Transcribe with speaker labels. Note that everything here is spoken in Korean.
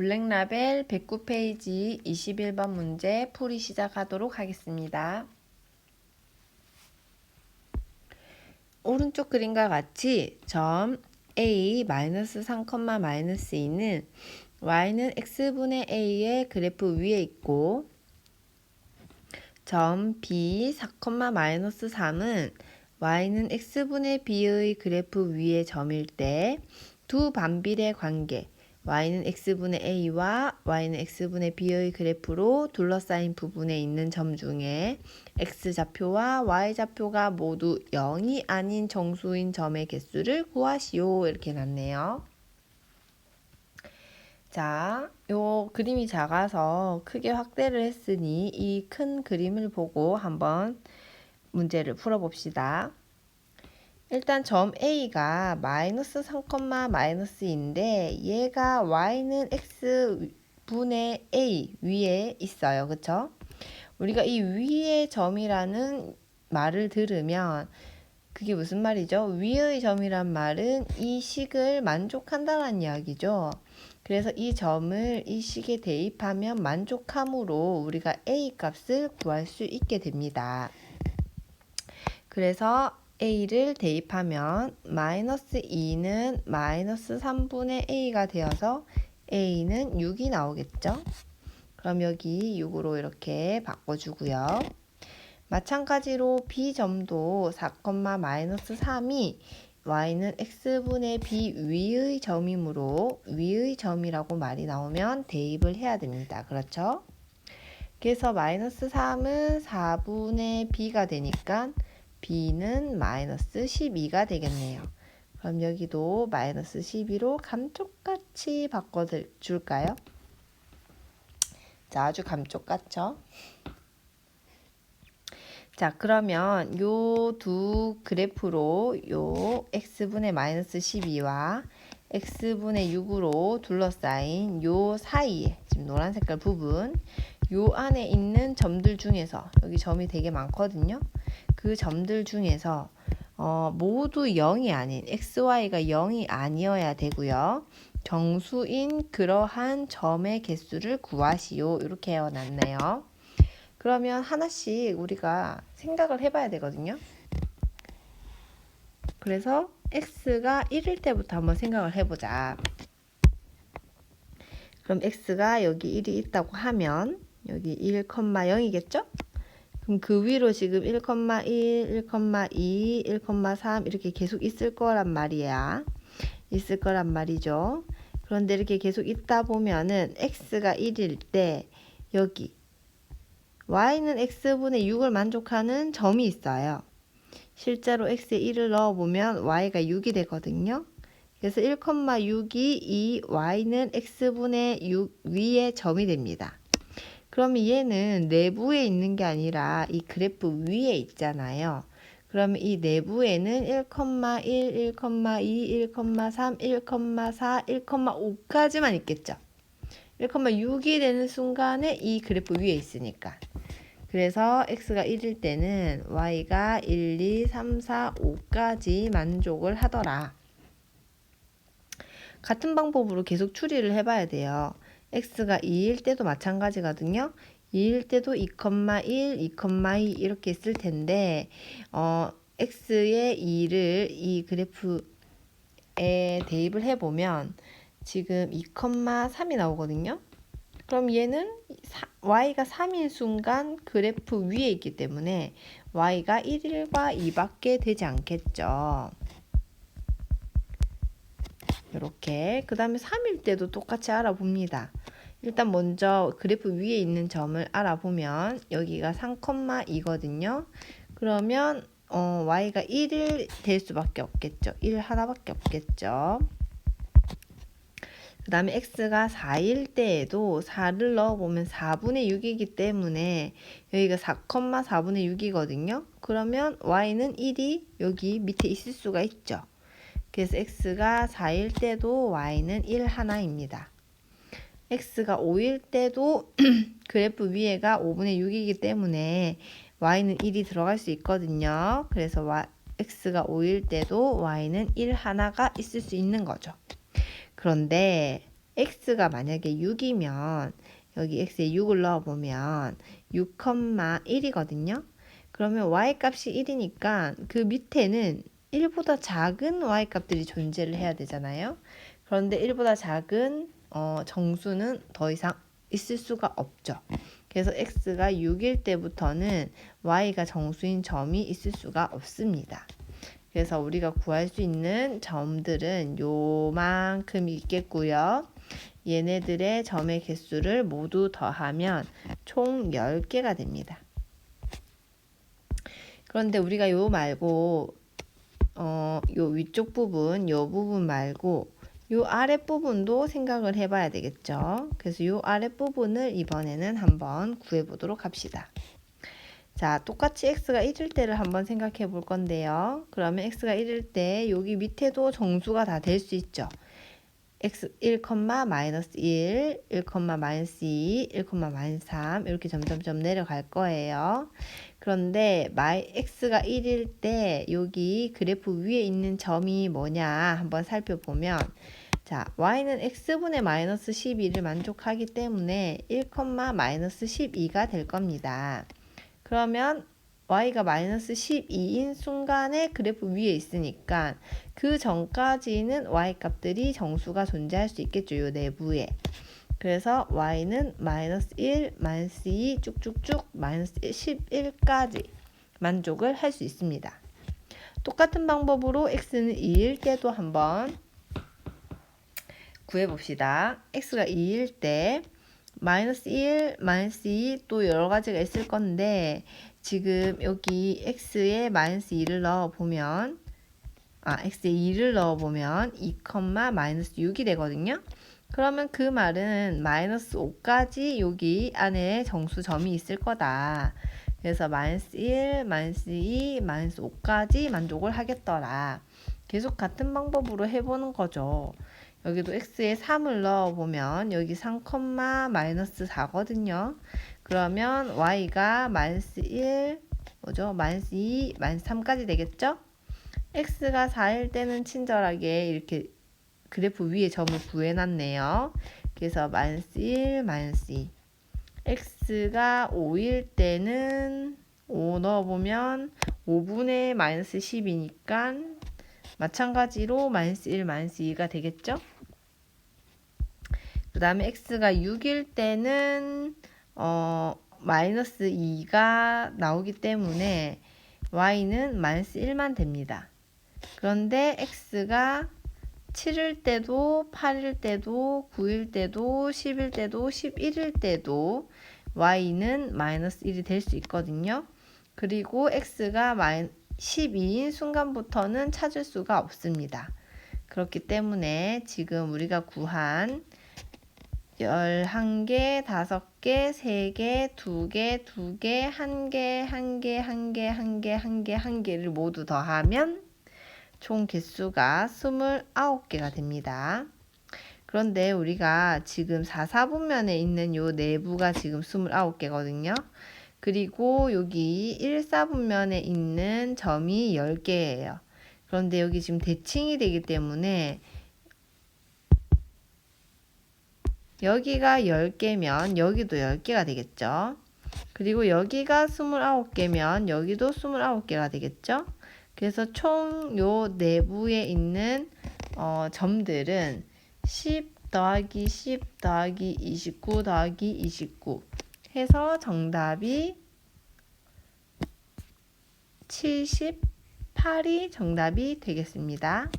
Speaker 1: 블랙라벨 109페이지 21번 문제 풀이 시작하도록 하겠습니다. 오른쪽 그림과 같이 점 A -3,-2는 y는 x분의 a의 그래프 위에 있고 점 B 4,-3은 y는 x분의 b의 그래프 위에 점일 때 두 반비례 관계 y는 x분의 a와 y는 x분의 b의 그래프로 둘러싸인 부분에 있는 점 중에 x좌표와 y좌표가 모두 0이 아닌 정수인 점의 개수를 구하시오. 이렇게 났네요. 자, 요 그림이 작아서 크게 확대를 했으니 이 큰 그림을 보고 한번 문제를 풀어봅시다. 일단 점 A가 -3,-인데 얘가 y는 x분의 a 위에 있어요. 그쵸? 우리가 이 위의 점이라는 말을 들으면 그게 무슨 말이죠? 위의 점이란 말은 이 식을 만족한다는 이야기죠. 그래서 이 점을 이 식에 대입하면 만족함으로 우리가 a 값을 구할 수 있게 됩니다. 그래서 a를 대입하면 -2는 -3분의 a가 되어서 a는 6이 나오겠죠. 그럼 여기 6으로 이렇게 바꿔주고요. 마찬가지로 b점도 4,-3이 y는 x분의 b 위의 점이므로 위의 점이라고 말이 나오면 대입을 해야 됩니다. 그렇죠? 그래서 -3은 4분의 b가 되니까 b는 -12가 되겠네요. 그럼 여기도 -12로 감쪽같이 바꿔줄까요? 자, 아주 감쪽같죠? 자, 그러면 요 두 그래프로 요 x분의 -12와 x분의 6으로 둘러싸인 요 사이에 지금 노란 색깔 부분 요 안에 있는 점들 중에서 여기 점이 되게 많거든요. 그 점들 중에서 모두 0이 아닌 xy가 0이 아니어야 되고요. 정수인 그러한 점의 개수를 구하시오. 이렇게 해놨네요. 그러면 하나씩 우리가 생각을 해봐야 되거든요. 그래서 x가 1일 때부터 한번 생각을 해보자. 그럼 x가 여기 1이 있다고 하면 여기 1,0이겠죠? 그럼 그 위로 지금 1,1, 1,2, 1,3 이렇게 계속 있을 거란 말이야. 있을 거란 말이죠. 그런데 이렇게 계속 있다 보면은 x가 1일 때 여기 y는 x분의 6을 만족하는 점이 있어요. 실제로 x에 1을 넣어보면 y가 6이 되거든요. 그래서 1,6이 이 y는 x분의 6 위의 점이 됩니다. 그러면 얘는 내부에 있는 게 아니라 이 그래프 위에 있잖아요. 그러면 이 내부에는 1,1, 1,2, 1,3, 1,4, 1,5까지만 있겠죠. 1,6이 되는 순간에 이 그래프 위에 있으니까. 그래서 x가 1일 때는 y가 1, 2, 3, 4, 5까지 만족을 하더라. 같은 방법으로 계속 추리를 해봐야 돼요. x가 2일 때도 마찬가지거든요. 2일 때도 2,1, 2,2 이렇게 있을 텐데 x의 2를 이 그래프에 대입을 해보면 지금 2,3이 나오거든요. 그럼 얘는 y가 3인 순간 그래프 위에 있기 때문에 y가 1일과 2밖에 되지 않겠죠. 이렇게 그 다음에 3일 때도 똑같이 알아봅니다. 일단 먼저 그래프 위에 있는 점을 알아보면 여기가 3,2거든요. 그러면 y가 1일 될 수밖에 없겠죠. 1 하나밖에 없겠죠. 그 다음에 x가 4일 때에도 4를 넣어보면 4분의 6이기 때문에 여기가 4,4분의 6이거든요. 그러면 y는 1이 여기 밑에 있을 수가 있죠. 그래서 x가 4일 때도 y는 1 하나입니다. x가 5일 때도 그래프 위에가 5분의 6이기 때문에 y는 1이 들어갈 수 있거든요. 그래서 x가 5일 때도 y는 1 하나가 있을 수 있는 거죠. 그런데 x가 만약에 6이면 여기 x에 6을 넣어보면 6,1이거든요. 그러면 y 값이 1이니까 그 밑에는 1보다 작은 y 값들이 존재를 해야 되잖아요. 그런데 1보다 작은 정수는 더 이상 있을 수가 없죠. 그래서 x가 6일 때부터는 y가 정수인 점이 있을 수가 없습니다. 그래서 우리가 구할 수 있는 점들은 요만큼 있겠고요. 얘네들의 점의 개수를 모두 더하면 총 10개가 됩니다. 그런데 우리가 요 말고 요 위쪽 부분, 요 부분 말고 요 아랫부분도 생각을 해봐야 되겠죠. 그래서 요 아랫부분을 이번에는 한번 구해보도록 합시다. 자, 똑같이 x가 1일 때를 한번 생각해 볼 건데요. 그러면 x가 1일 때 여기 밑에도 정수가 다 될 수 있죠. x 1, 마이너스 1, 1, 마이너스 2, 1, 마이너스 3 이렇게 점점점 내려갈 거예요. 그런데 x가 1일 때 여기 그래프 위에 있는 점이 뭐냐 한번 살펴보면 자, y는 x분의 마이너스 12를 만족하기 때문에 1, 마이너스 12가 될 겁니다. 그러면 y가 마이너스 12인 순간에 그래프 위에 있으니까 그 전까지는 y 값들이 정수가 존재할 수 있겠죠. 요 내부에. 그래서 y는 마이너스 1, 마이너스 2 쭉쭉쭉 마이너스 11까지 만족을 할 수 있습니다. 똑같은 방법으로 x는 2일 때도 한번 구해봅시다. x가 2일 때 마이너스 1, 마이너스 2 또 여러 가지가 있을 건데 지금 여기 x에 마이너스 2를 넣어보면 x에 2를 넣어보면 2, 마이너스 6이 되거든요. 그러면 그 말은 마이너스 5까지 여기 안에 정수점이 있을 거다. 그래서 마이너스 1, 마이너스 2, 마이너스 5까지 만족을 하겠더라. 계속 같은 방법으로 해보는 거죠. 여기도 x에 3을 넣어보면 여기 3, 마이너스 4거든요. 그러면 y가 마이너스 1, 마이너스 2, 마이너스 3까지 되겠죠? x가 4일 때는 친절하게 이렇게 그래프 위에 점을 구해놨네요. 그래서 마이너스 1, 마이너스 2. x가 5일 때는 5 넣어보면 5분의 마이너스 10이니까 마찬가지로 마이너스 1, 마이너스 2가 되겠죠? 그 다음에 x가 6일 때는 마이너스 2가 나오기 때문에 y는 마이너스 1만 됩니다. 그런데 x가 7일 때도 8일 때도 9일 때도 10일 때도 11일 때도 y는 마이너스 1이 될 수 있거든요. 그리고 x가 12인 순간부터는 찾을 수가 없습니다. 그렇기 때문에 지금 우리가 구한 11개, 5개, 3개, 2개, 2개, 1개, 1개, 1개, 1개, 1개, 1개를 모두 더하면 총 개수가 29개가 됩니다. 그런데 우리가 지금 4, 4분면에 있는 요 내부가 지금 29개거든요. 그리고 여기 1, 4분면에 있는 점이 10개예요. 그런데 여기 지금 대칭이 되기 때문에 여기가 10개면 여기도 10개가 되겠죠. 그리고 여기가 29개면 여기도 29개가 되겠죠. 그래서 총 요 내부에 있는 점들은 10 더하기 10 더하기 29 더하기 29 해서 정답이 78이 정답이 되겠습니다.